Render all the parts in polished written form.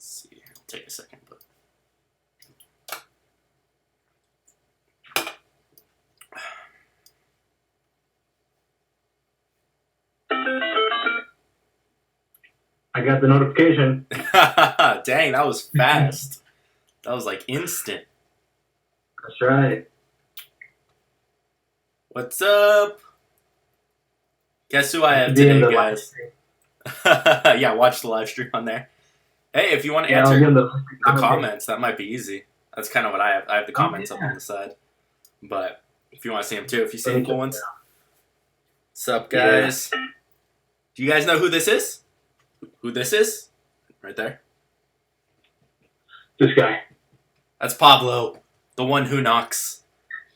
see. It'll take a second, but. I got the notification. Dang, that was fast. That was like instant. That's right. What's up? Guess who I have today, guys? Yeah, watch the live stream on there. Hey, if you want to answer the comments, that might be easy. That's kind of what I have. I have the comments up on the side. But if you want to see them too, if you see the cool ones. What's up, guys? Yeah. Do you guys know who this is? Who this is? Right there. This guy. That's Pablo, the one who knocks.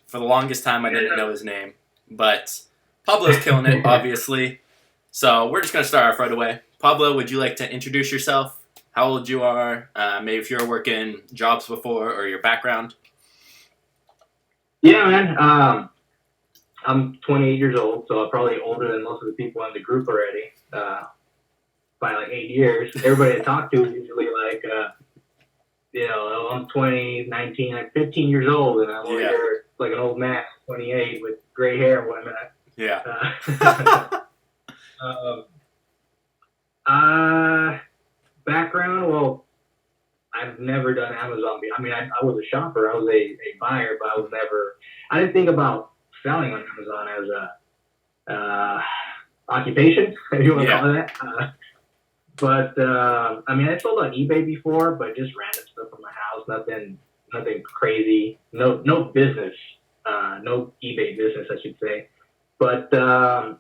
For the longest time, I didn't know his name. But Pablo's killing it, obviously. So we're just going to start off right away. Pablo, would you like to introduce yourself? How old you are? Maybe if you're working jobs before or your background. Yeah, man. I'm 28 years old, so I'm probably older than most of the people in the group already. By like 8 years. Everybody I talk to is usually like, I'm 20, 19, like 15 years old, and I'm over here like an old man, 28, with gray hair and whatnot. Yeah. Background, well, I've never done Amazon. I mean, I was a shopper. I was a buyer, but I didn't think about selling on Amazon as a occupation, if you want to call it that. But I mean, I sold on eBay before, but just random stuff from my house. Nothing crazy. No business. No eBay business, I should say. But I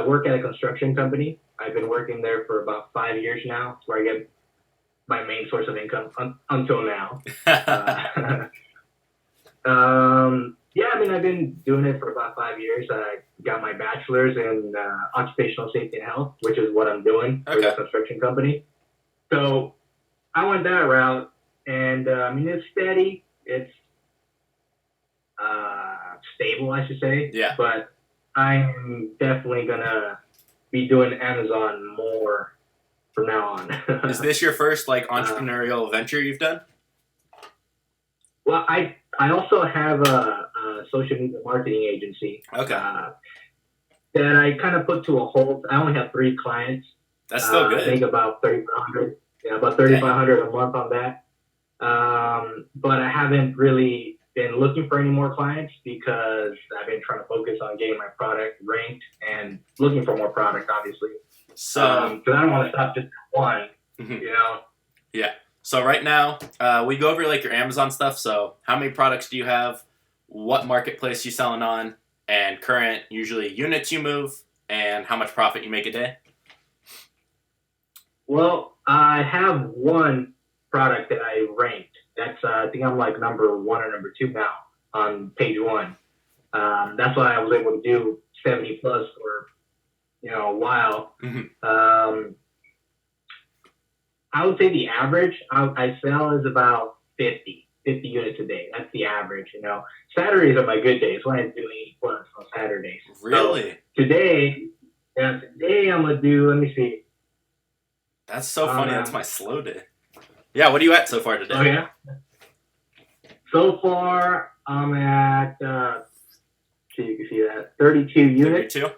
work at a construction company. I've been working there for about 5 years now. It's where I get my main source of income until now. Yeah, I mean, I've been doing it for about 5 years. I got my bachelor's in occupational safety and health, which is what I'm doing for the construction company. So I went that route, and I mean, it's steady. It's stable, I should say. Yeah. But I'm definitely going to be doing Amazon more from now on. Is this your first entrepreneurial venture you've done? Well, I also have a social media marketing agency. Okay. That I kind of put to a halt. I only have 3 clients. That's still good. I think about 3,500. Yeah, about 3,500 a month on that. But I haven't really been looking for any more clients because I've been trying to focus on getting my product ranked and looking for more product, obviously. So, because I don't want to stop just at one. Yeah. So right now, we go over your Amazon stuff. So how many products do you have? What marketplace you selling on? And current, usually units you move, and how much profit you make a day? Well, I have one product that I ranked. That's I think I'm like number 1 or number 2 now on page 1. That's why I was able to do 70 plus for a while. I would say the average I sell is about 50 units a day. That's the average. Saturdays are my good days when I do 80 plus on Saturdays. Really? So today I'm gonna do. Let me see. That's so funny. That's my slow day. Yeah. What are you at so far today? Oh yeah. So far I'm at. So you can see that 32 units. 32.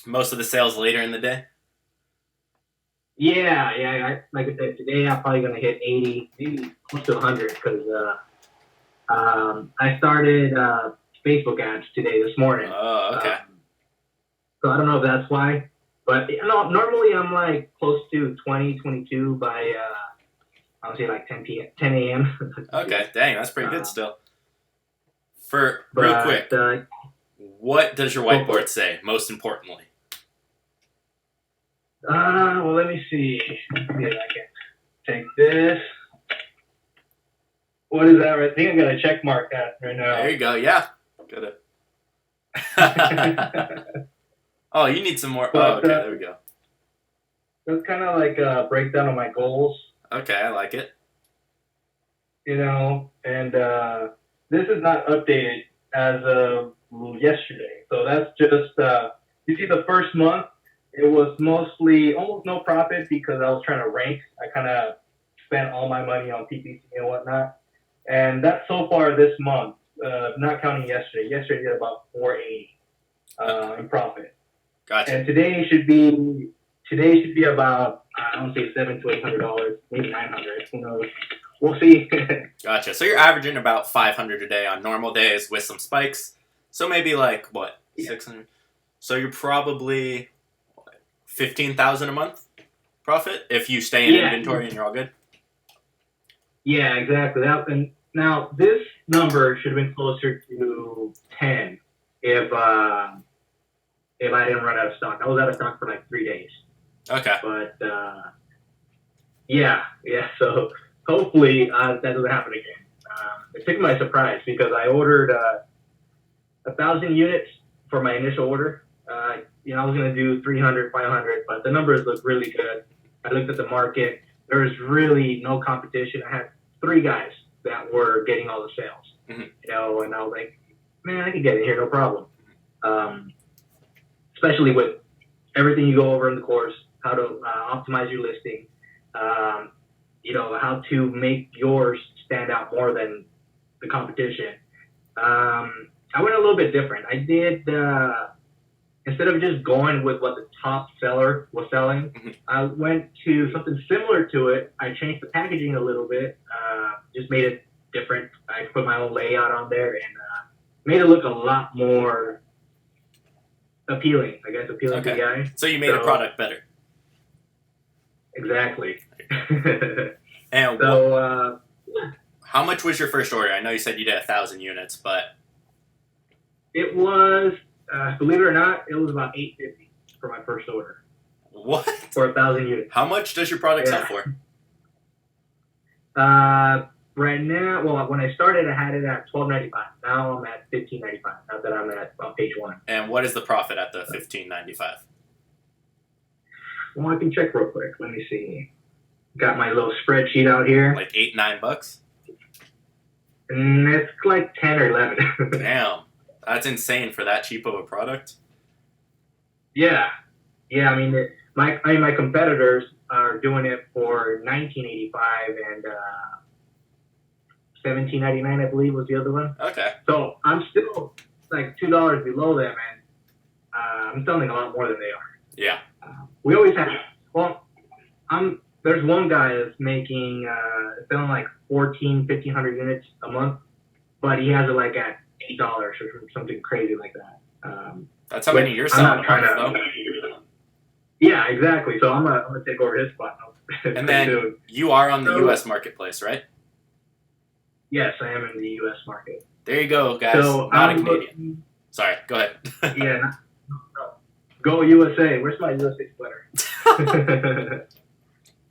Most of the sales later in the day. Yeah. Like I said, today I'm probably gonna hit 80, maybe close to 100 because I started Facebook ads this morning. Oh, okay. So I don't know if that's why, but normally I'm like close to 20, 22 by I would say like 10 a.m. Okay, dang, that's pretty good still. Real quick, what does your whiteboard say? Most importantly. Well, let me see. If I can take this. What is that? I think I'm gonna check mark that right now. There you go. Yeah. Got it. Oh, you need some more. Okay, there we go. That's kind of like a breakdown of my goals. Okay, I like it. And this is not updated as of yesterday. So that's just, you see the first month, It was mostly almost no profit because I was trying to rank. I kind of spent all my money on PPC and whatnot. And that's so far this month, not counting yesterday. Yesterday did about 480 in profit. Gotcha. And today should be about, I don't say $700 to $800, maybe $900. Who knows? We'll see. Gotcha. So you're averaging about 500 a day on normal days with some spikes. So maybe like what, 600? So you're probably 15,000 a month profit if you stay in inventory and you're all good. Yeah, exactly. And now this number should have been closer to 10 if I didn't run out of stock. I was out of stock for like 3 days. Okay. But yeah. So hopefully that doesn't happen again. It took me by surprise because I ordered 1,000 units for my initial order. I was going to do 300, 500, but the numbers look really good. I looked at the market. There's really no competition. I had 3 guys that were getting all the sales, and I was like, man, I can get in here, no problem. Especially with everything you go over in the course, how to optimize your listing, how to make yours stand out more than the competition. I went a little bit different. I did, instead of just going with what the top seller was selling, I went to something similar to it. I changed the packaging a little bit, just made it different. I put my own layout on there and made it look a lot more appealing, I guess, to the guy. So you made the product better. Exactly. And how much was your first order? I know you said you did 1,000 units, but it was, believe it or not, it was about $850 for my first order. What? For 1,000 units. How much does your product sell for? Right now, well, when I started, I had it at $12.95. Now I'm at $15.95. Now that I'm at page 1. And what is the profit at the $15.95? Well, I can check real quick. Let me see. Got my little spreadsheet out here. Like $8, $9? It's like 10 or 11. Damn, that's insane for that cheap of a product. Yeah. I mean, my competitors are doing it for $19.85 and $17.99, I believe, was the other one. Okay. So I'm still like $2 below them, and I'm selling a lot more than they are. Yeah. We always have. Well, there's one guy that's making selling like 1,500 units a month, but he has it like at $8 or something crazy like that. That's how many you're selling a month, though. Yeah, exactly. So I'm gonna take over his spot. And then you are on the U.S. marketplace, right? Yes, I am in the U.S. market. There you go, guys. So not a Canadian. Sorry, go ahead. Yeah. No. Go USA. Where's my USA sweater?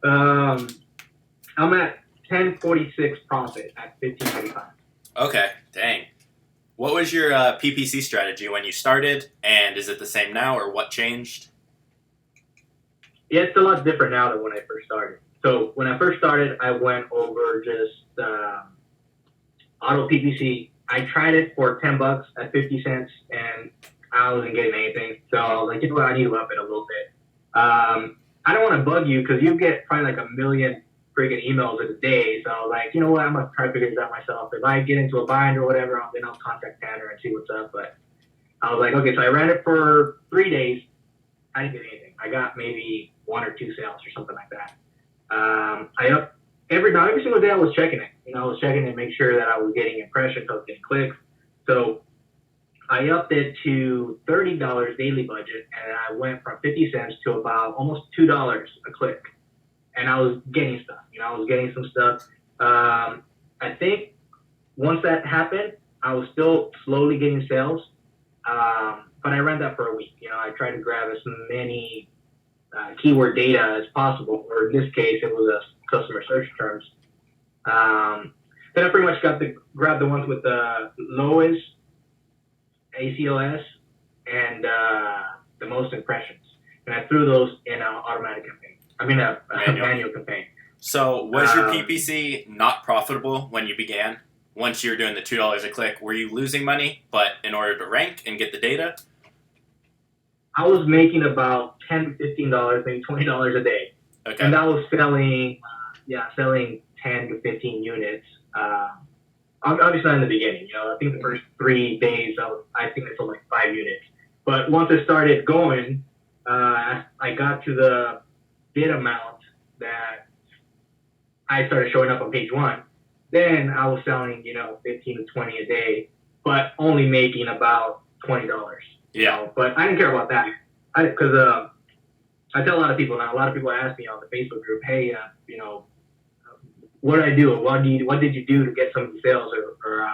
I'm at 1046 profit at 15.95. Okay, dang. What was your PPC strategy when you started, and is it the same now, or what changed? Yeah, it's a lot different now than when I first started. So when I first started, I went over just auto PPC. I tried it for $10 at 50 cents, and I wasn't getting anything. So I was like, you know what, I need to up it a little bit. I don't want to bug you because you get probably like a million freaking emails a day. So I was like, you know what, I'm going to try to figure this out myself. If I get into a bind or whatever, then I'll contact Tanner and see what's up. But I was like, okay, so I ran it for 3 days. I didn't get anything. I got maybe 1 or 2 sales or something like that. Every single day I was checking it. I was checking it to make sure that I was getting impressions, I was getting clicks. So I upped it to $30 daily budget, and I went from 50 cents to about almost $2 a click. And I was getting stuff. I was getting some stuff. I think once that happened, I was still slowly getting sales. But I ran that for a week. I tried to grab as many keyword data as possible, or in this case, it was a customer search terms. Then I pretty much grabbed the ones with the lowest ACOS and the most impressions, and I threw those in an automatic campaign. I mean, a manual campaign. So was your PPC not profitable when you began? Once you were doing the $2 a click, were you losing money, but in order to rank and get the data? I was making about $10 to $15, maybe $20 a day. Okay. And I was selling 10 to 15 units. Obviously not in the beginning, I think the first 3 days, I think I sold like 5 units. But once it started going, I got to the bid amount that I started showing up on page 1. Then I was selling, 15 to 20 a day, but only making about $20. Yeah. But I didn't care about that. Because I tell a lot of people now, a lot of people ask me on the Facebook group, hey, what did I do? What did you do to get some sales? Or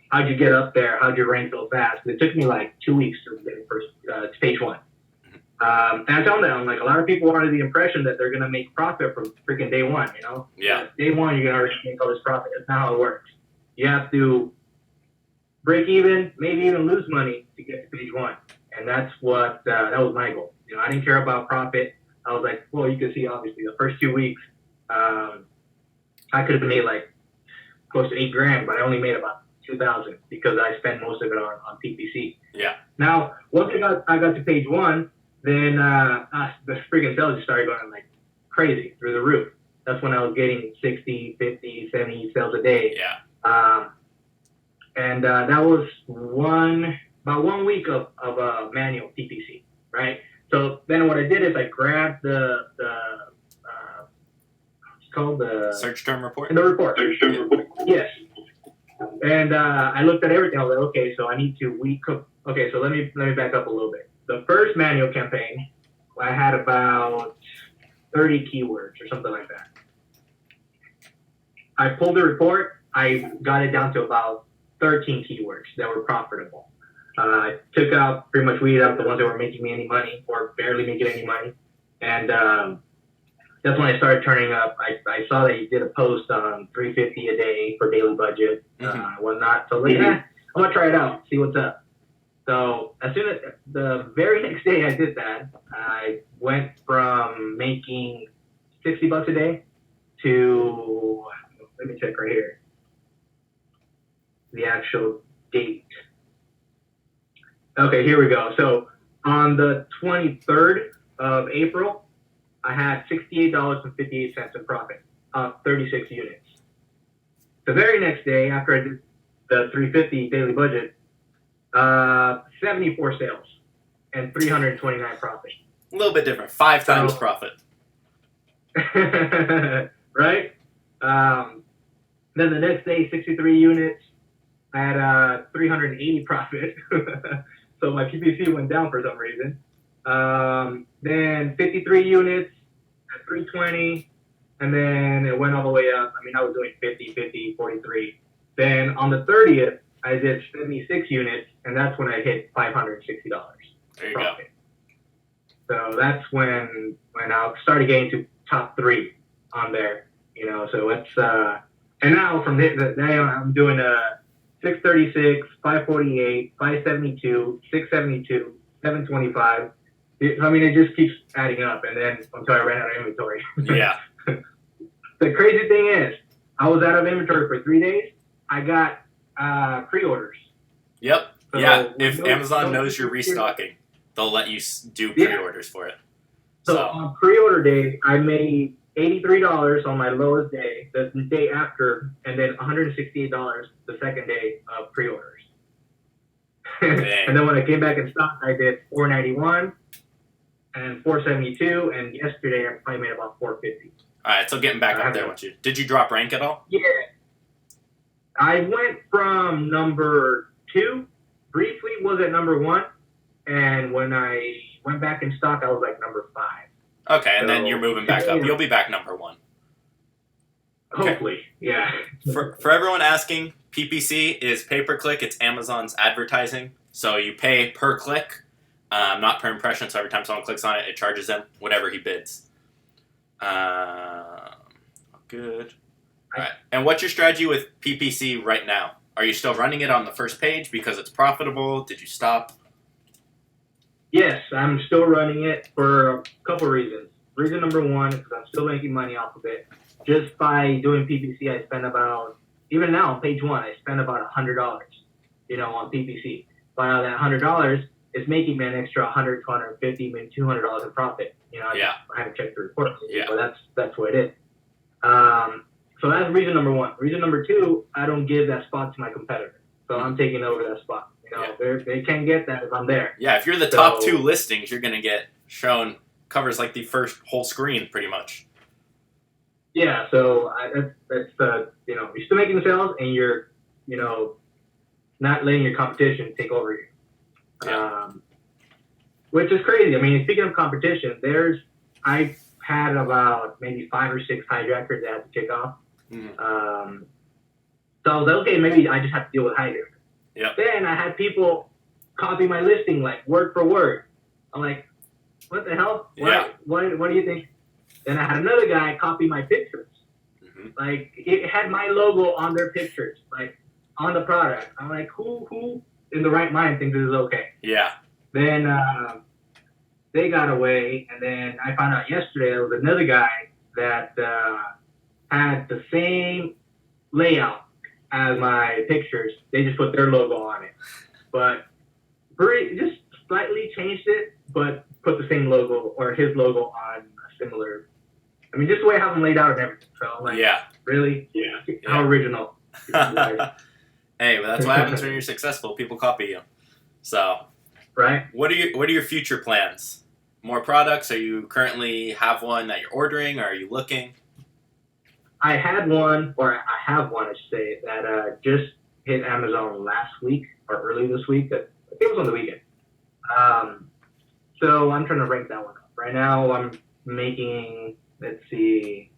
how'd you get up there? How'd you rank so fast? It took me like 2 weeks to get first to page 1. And I tell them, like, a lot of people are under the impression that they're going to make profit from freaking day 1, Yeah. Day 1, you're going to already make all this profit. That's not how it works. You have to break even, maybe even lose money to get to page 1. And that's what, that was my goal. I didn't care about profit. I was like, well, you can see, obviously, the first 2 weeks, I could have made like close to $8,000, but I only made about $2,000 because I spent most of it on PPC. Yeah. Now, once I got to page 1, then the freaking sales just started going like crazy through the roof. That's when I was getting 60, 50, 70 sales a day. Yeah. And that was about 1 week of manual PPC, right? So then what I did is I grabbed the it's called the search term report. The report. Search term report. Yes. And I looked at everything. I was like, okay, so I need to Okay, so let me back up a little bit. The first manual campaign, I had about 30 keywords or something like that. I pulled the report. I got it down to about 13 keywords that were profitable. I took out, pretty much weeded out the ones that were making me any money or barely making any money. And that's when I started turning up. I saw that you did a post on $350 a day for daily budget, whatnot. So I'm going to try it out, see what's up. So as soon as the very next day I did that, I went from making $60 a day to, let me check right here, the actual date. Okay, here we go. So on the 23rd of April, I had $68.58 in profit, 36 units. The very next day, after I did the $350 daily budget, 74 sales and 329 profit. A little bit different. 5 times profit. Right? Then the next day, 63 units. I had 380 profit. So my PPC went down for some reason. Then 53 units at 320. And then it went all the way up. I mean, I was doing 50, 50, 43. Then on the 30th, I did 76 units, and that's when I hit $560 there you profit. Go. So that's when I started getting to top 3 on there. So it's and now from now I'm doing 636, 548, 572, 672, 725. I mean, it just keeps adding up, and then until I ran out of inventory. Yeah. The crazy thing is, I was out of inventory for 3 days. I got pre-orders. Yep. So yeah. If Amazon knows you're restocking, they'll let you do pre-orders for it. So on pre-order day, I made $83 on my lowest day, the day after, and then $168 the second day of pre-orders. And then when I came back in stock, I did $491 and $472, and yesterday I probably made about $450. All right, so getting back up there with you. Did you drop rank at all? Yeah. I went from number 2, briefly was at number 1, and when I went back in stock, I was like number 5. Okay, and then you're moving back up. You'll be back number 1. Okay. Hopefully, yeah. For everyone asking, PPC is pay-per-click. It's Amazon's advertising. So you pay per click, not per impression. So every time someone clicks on it, it charges them whatever he bids. Good. All right. And what's your strategy with PPC right now? Are you still running it on the first page because it's profitable? Did you stop? Yes, I'm still running it for a couple reasons. Reason number 1 is because I'm still making money off of it. Just by doing PPC, I spend about, even now on page 1, I spend about $100, on PPC. But out of that $100, it's making me an extra 100, 250, maybe $200 in profit. Yeah. I haven't checked the report, Yeah. but that's what it is. So that's reason number one. Reason number two, I don't give that spot to my competitor. So I'm taking over that spot. They can't get that if I'm there. Yeah, if you're the top 2 listings, you're going to get shown covers like the first whole screen pretty much. Yeah, so that's you're still making the sales and you're, not letting your competition take over you. Yeah. Which is crazy. I mean, speaking of competition, I had about maybe 5 or 6 hijackers that I had to kick off. Mm-hmm. So I was like, okay, maybe I just have to deal with hijackers. Yep. Then I had people copy my listing like word for word. I'm like, what the hell? What do you think? Then I had another guy copy my pictures. Mm-hmm. Like it had my logo on their pictures, like on the product. I'm like, who in the right mind thinks this is okay? Yeah. Then they got away, and then I found out yesterday there was another guy that had the same layout as my pictures. They just put their logo on it, but just slightly changed it, but put the same logo or his logo on a similar. I mean, just the way I have them laid out and everything. So I'm like, really? Yeah. How original. Hey, well, that's what happens when you're successful. People copy you. So, right. What are your future plans? More products? Are you currently have one that you're ordering, or are you looking? I have one, I should say, that just hit Amazon last week or early this week. I think it was on the weekend. So I'm trying to rank that one up. Right now I'm making, let's see.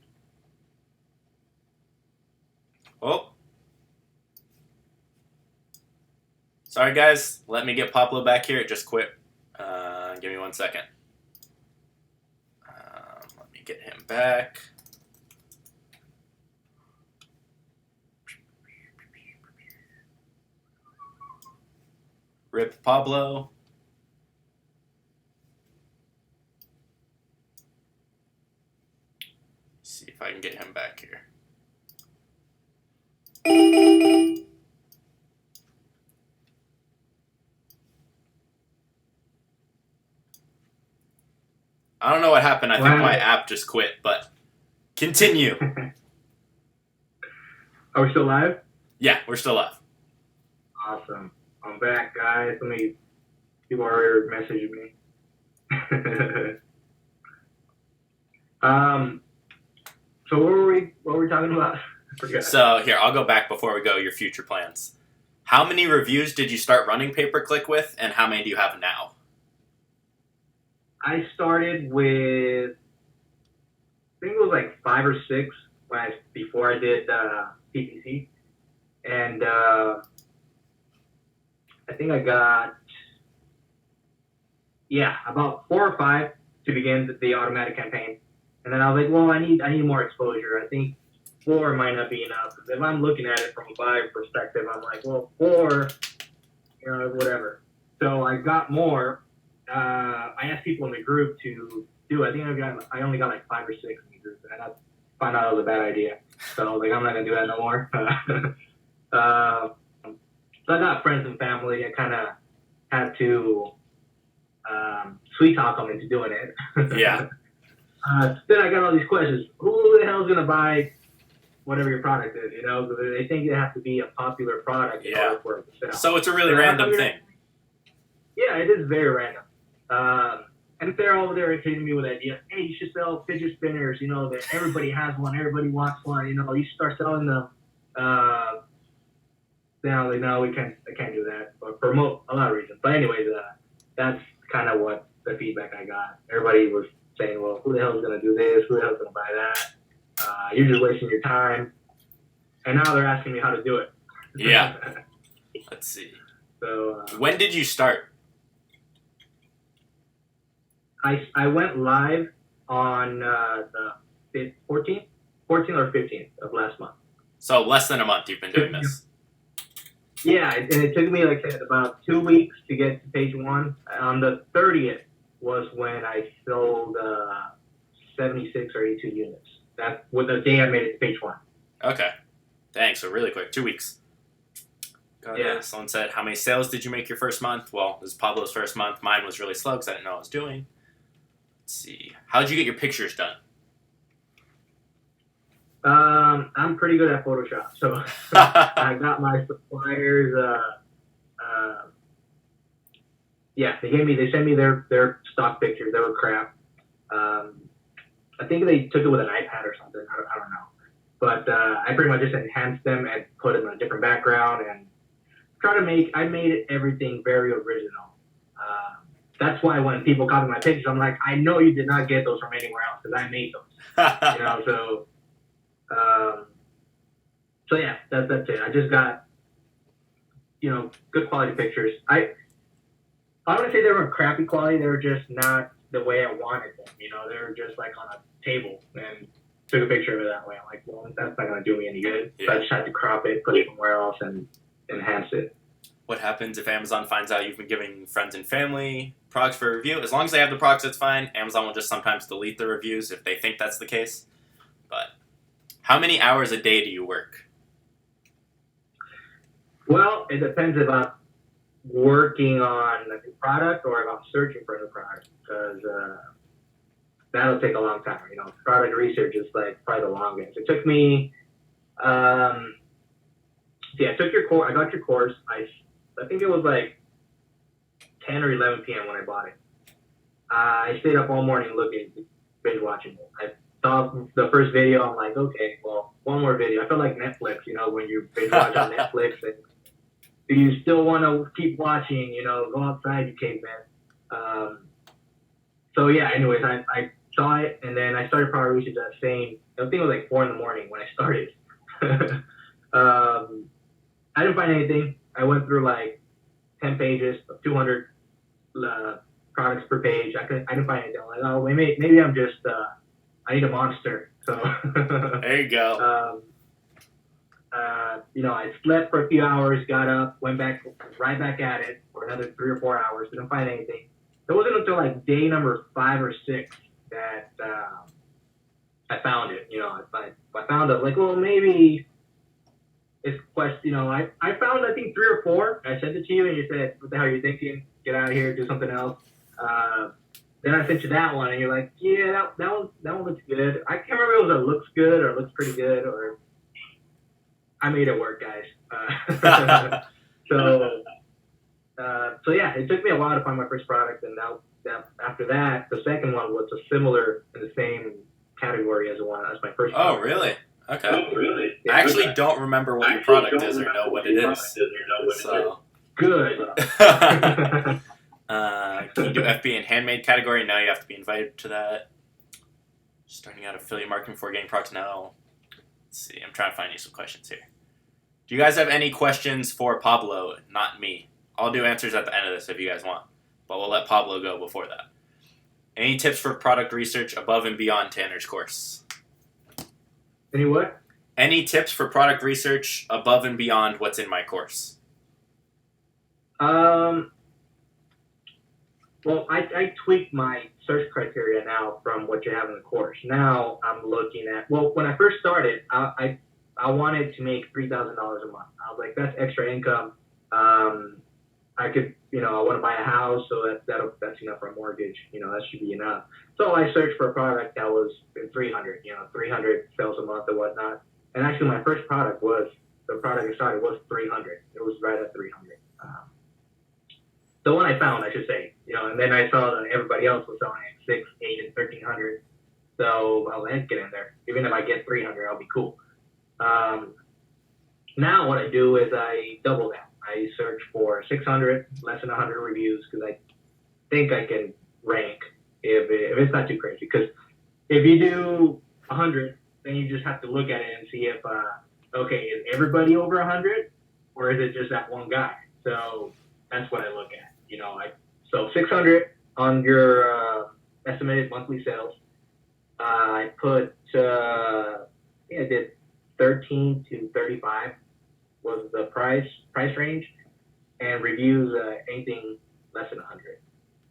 Oh. Sorry, guys. Let me get Pablo back here. It just quit. Give me 1 second. Let me get him back. Rip Pablo. See if I can get him back here. I don't know what happened. I think my app just quit, but continue. Are we still live? Yeah, we're still live. Awesome. I'm back, guys. People are messaging me. So what were we talking about? So here, I'll go back before we go. Your future plans. How many reviews did you start running pay-per-click with, and how many do you have now? I started with, I think it was like 5 or 6 before I did PPC, and I think I got about 4 or 5 to begin the automatic campaign, and then I was like, well, I need more exposure. I think 4 might not be enough, because if I'm looking at it from a buyer perspective, I'm like, well, 4, whatever. So I got more. I asked people in the group to do. I think I only got like 5 or 6 in the group, and I found out it was a bad idea. So I was like, I'm not gonna do that no more. So I got friends and family. I kind of had to sweet talk them into doing it. Yeah. Then I got all these questions. Who the hell is gonna buy whatever your product is? They think it has to be a popular product in order for it to sell. So it's a really random thing. Yeah, it is very random. And if they're over there hitting me with ideas, hey, you should sell fidget spinners, that everybody has one, everybody wants one, you should start selling them. Now, no, I can't do that, but for a lot of reasons. But anyways, that's kind of what the feedback I got. Everybody was saying, well, who the hell is going to do this? Who the hell is going to buy that? You're just wasting your time. And now they're asking me how to do it. Yeah. Let's see. So when did you start? I went live on the 14th or 15th of last month. So less than a month you've been doing this. Yeah, and it took me like about 2 weeks to get to page 1. On the 30th was when I sold 76 or 82 units. That was the day I made it to page 1. Okay. Dang, so really quick. 2 weeks. Got it. Someone said, how many sales did you make your first month? Well, this is Pablo's first month. Mine was really slow because I didn't know what I was doing. Let's see. How did you get your pictures done? I'm pretty good at Photoshop. So I got my suppliers. They sent me their stock pictures. They were crap. I think they took it with an iPad or something. I don't know. But I pretty much just enhanced them and put them in a different background and I made everything very original. That's why when people copy my pictures, I'm like, I know you did not get those from anywhere else because I made those. So yeah, that's it. I just got, good quality pictures. I wouldn't say they were crappy quality. They were just not the way I wanted them. They were just like on a table and took a picture of it that way. I'm like, well, that's not going to do me any good. Yeah. So I just had to crop it, put it somewhere else, and enhance it. What happens if Amazon finds out you've been giving friends and family products for review? As long as they have the products, it's fine. Amazon will just sometimes delete the reviews if they think that's the case. But how many hours a day do you work? Well, it depends if I'm working on a new product or if I'm searching for a new product, because that'll take a long time. Product research is like probably the longest. It took me, I took your course. I got your course. I think it was like 10 or 11 p.m. when I bought it. I stayed up all morning binge watching it. I saw the first video. I'm like, okay, well, one more video. I felt like Netflix, when you binge watch on Netflix and do you still want to keep watching, go outside, you caveman. So yeah, anyways, I saw it and then I started product research that same, I think it was like 4 a.m. when I started. I didn't find anything. I went through like 10 pages of 200 products per page. I didn't find anything. I'm like, oh, maybe I'm just, I need a monster. So there you go. I slept for a few hours, got up, went right back at it for another 3 or 4 hours. Didn't find anything. It wasn't until like day number 5 or 6 that I found it. I found it like, well, maybe it's question. I found I think 3 or 4. I sent it to you and you said, "What the hell are you thinking? Get out of here, do something else." Then I sent you that one and you're like, "Yeah, that one looks good." I can't remember if it was a looks good or looks pretty good or I made it work, guys. So yeah, it took me a while to find my first product, and now after that, the second one was similar in the same category as my first. Oh, really? Okay. Oh, really? I actually don't remember what your product is or know what it is. So good. Can you do FB and handmade category? Now you have to be invited to that. Starting out affiliate marketing before getting products now. Let's see. I'm trying to find you some questions here. Do you guys have any questions for Pablo? Not me. I'll do answers at the end of this if you guys want, but we'll let Pablo go before that. Any tips for product research above and beyond Tanner's course? Any what? Any tips for product research above and beyond what's in my course? Well, I tweaked my search criteria now from what you have in the course. Now I'm looking at, when I first started, I wanted to make $3,000 a month. I was like, that's extra income. I could, I want to buy a house, so that's enough for a mortgage. That should be enough. So I searched for a product that was in 300 sales a month or whatnot. And actually, my first product the product I started was 300. It was right at 300. The one I found, I should say, and then I saw that everybody else was selling at 6, 8, and 1,300. So I'll get in there. Even if I get 300, I'll be cool. Now what I do is I double that. I search for 600, less than 100 reviews because I think I can rank if it's not too crazy. Because if you do 100, then you just have to look at it and see if, is everybody over 100 or is it just that one guy? So that's what I look at. So 600 on your estimated monthly sales. I put, I did 13 to 35 was the price range, and reviews anything less than 100.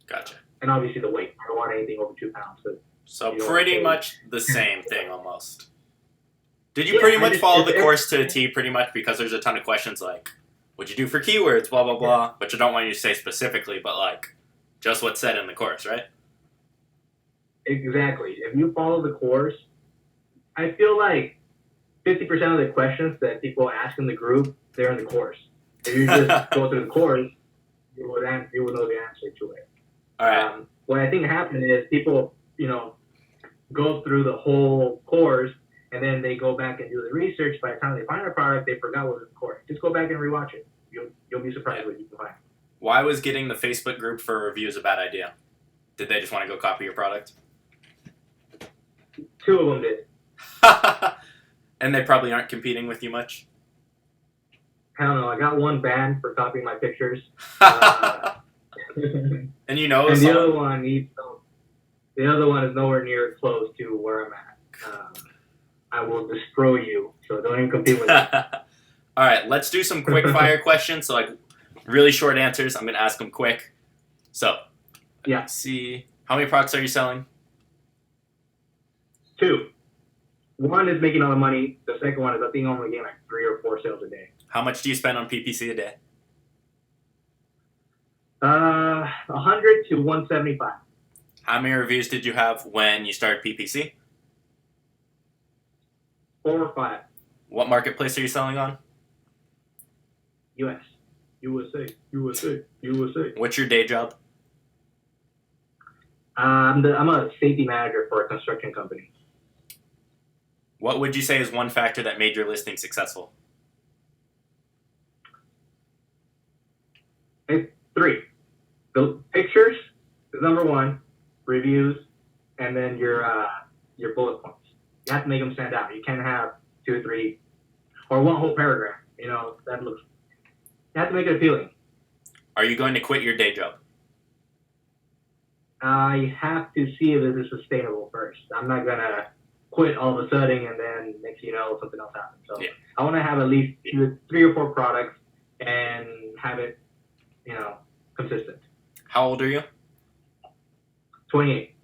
Gotcha. And obviously the weight. I don't want anything over 2 pounds. So pretty much the same thing almost. Did you pretty much follow the course to a T pretty much because there's a ton of questions like, What'd you do for keywords, blah, blah, blah. Which I don't want you to say specifically, but like just what's said in the course, right? Exactly. If you follow the course, I feel like 50% of the questions that people ask in the group, they're in the course. If you just go through the course, you would know the answer to it. All right. What I think happened is people, go through the whole course and then they go back and do the research. By the time they find a product, they forgot what was in the course. Just go back and rewatch it. You'll be surprised what you can find. Why was getting the Facebook group for reviews a bad idea? Did they just want to go copy your product? 2 of them did. And they probably aren't competing with you much? I don't know. I got one banned for copying my pictures. And and the other one is nowhere near close to where I'm at. I will destroy you, so don't even compete with me. All right, let's do some quick fire questions. So like really short answers. I'm going to ask them quick. So, yeah. Let's see. How many products are you selling? 2. One is making all the money. The second one is I think I'm only getting like 3 or 4 sales a day. How much do you spend on PPC a day? 100 to 175. How many reviews did you have when you started PPC? 4 or 5. What marketplace are you selling on? USA. What's your day job? I'm a safety manager for a construction company. What would you say is one factor that made your listing successful? It's 3. The pictures is number 1, reviews, and then your bullet points. You have to make them stand out. You can't have 2 or 3 or one whole paragraph. That looks. You have to make it appealing. Are you going to quit your day job? I have to see if this is sustainable first. I'm not gonna quit all of a sudden and then next thing you know something else happens. So I want to have at least 3 or 4 products and have it, consistent. How old are you? 28.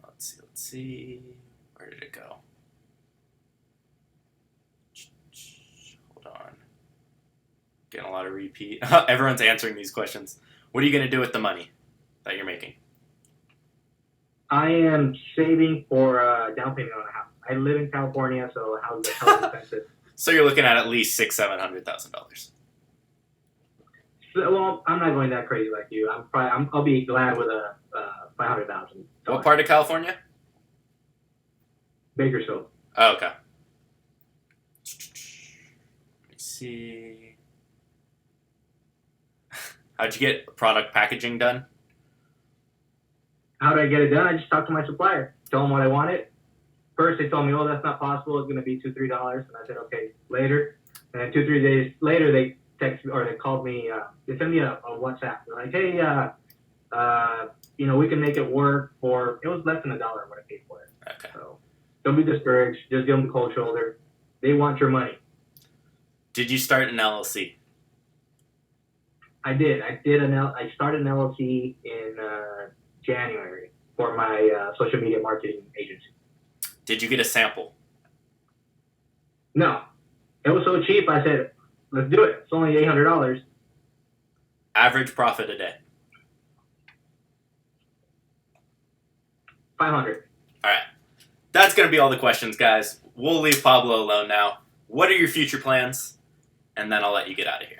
Let's see. Where did it go? Hold on. Getting a lot of repeat. Everyone's answering these questions. What are you going to do with the money that you're making? I am saving for a down payment on a house. I live in California, so a house is expensive. So you're looking at least $600,000-$700,000. Well, I'm not going that crazy like you. I'll be glad with a $500,000. What part of California? Bakersfield. Oh, okay. Let me see. How'd you get product packaging done? How did I get it done? I just talked to my supplier, tell them what I wanted. First, they told me, "Oh, that's not possible. It's going to be $2-3." And I said, "Okay, later." And then 2-3 days later, they text me or they called me. They sent me a WhatsApp. They're like, "Hey, we can make it work for." It was less than $1 what I paid for it. Okay. So don't be discouraged. Just give them the cold shoulder. They want your money. Did you start an LLC? I did. I started an LLC in January for my social media marketing agency. Did you get a sample? No. It was so cheap, I said, let's do it. It's only $800. Average profit a day? 500. All right. That's going to be all the questions, guys. We'll leave Pablo alone now. What are your future plans? And then I'll let you get out of here.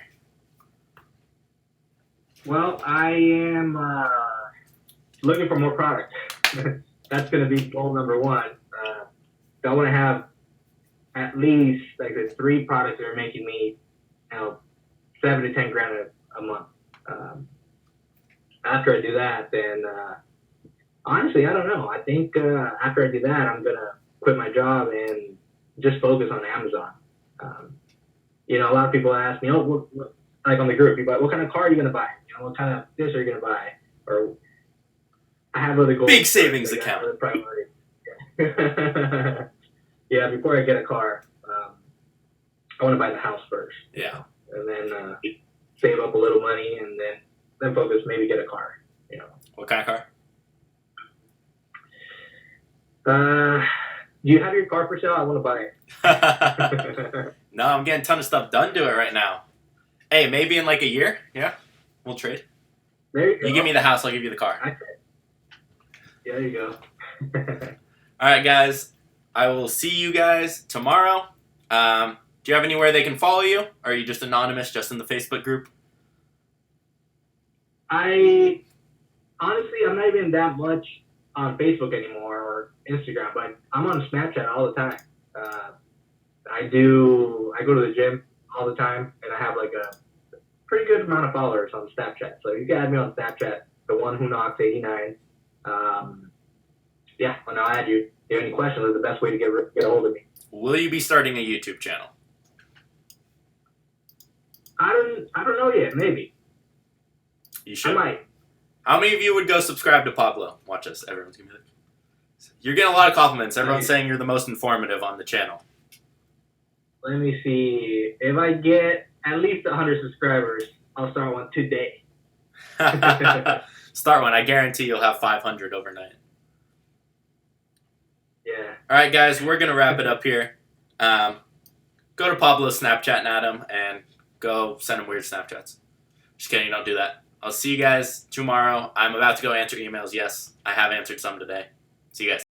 Well, I am looking for more product. That's going to be goal number 1. I want to have at least like the 3 products that are making me, $7 to $10,000 a month. After I do that, then honestly, I don't know. I think after I do that, I'm gonna quit my job and just focus on Amazon. A lot of people ask me, "Oh, what, like on the group, what kind of car are you gonna buy? What kind of this are you gonna buy?" Or I have other goals. Big savings account. Other priorities. Yeah, before I get a car, I want to buy the house first. Yeah. And then save up a little money and then focus, maybe get a car. What kind of car? Do you have your car for sale? I want to buy it. No, I'm getting a ton of stuff done to it right now. Hey, maybe in like a year, yeah, we'll trade. There you go. You give me the house, I'll give you the car. Yeah, there you go. All right, guys. I will see you guys tomorrow. Do you have anywhere they can follow you? Or are you just anonymous, just in the Facebook group? Honestly, I'm not even that much on Facebook anymore or Instagram, but I'm on Snapchat all the time. I go to the gym all the time, and I have like a pretty good amount of followers on Snapchat. So you can add me on Snapchat, the one who knocks 89. Yeah, and I'll add you. If you have any questions, it's the best way to get a hold of me. Will you be starting a YouTube channel? I don't know yet. Maybe. You should. I might. How many of you would go subscribe to Pablo? Watch us. Everyone's gonna be like, you're getting a lot of compliments. Everyone's saying you're the most informative on the channel. Let me see. If I get at least 100 subscribers, I'll start one today. Start one. I guarantee you'll have 500 overnight. Yeah. All right, guys. We're gonna wrap it up here. Go to Pablo's Snapchat and add him, and go send him weird Snapchats. Just kidding. Don't do that. I'll see you guys tomorrow. I'm about to go answer emails. Yes, I have answered some today. See you guys.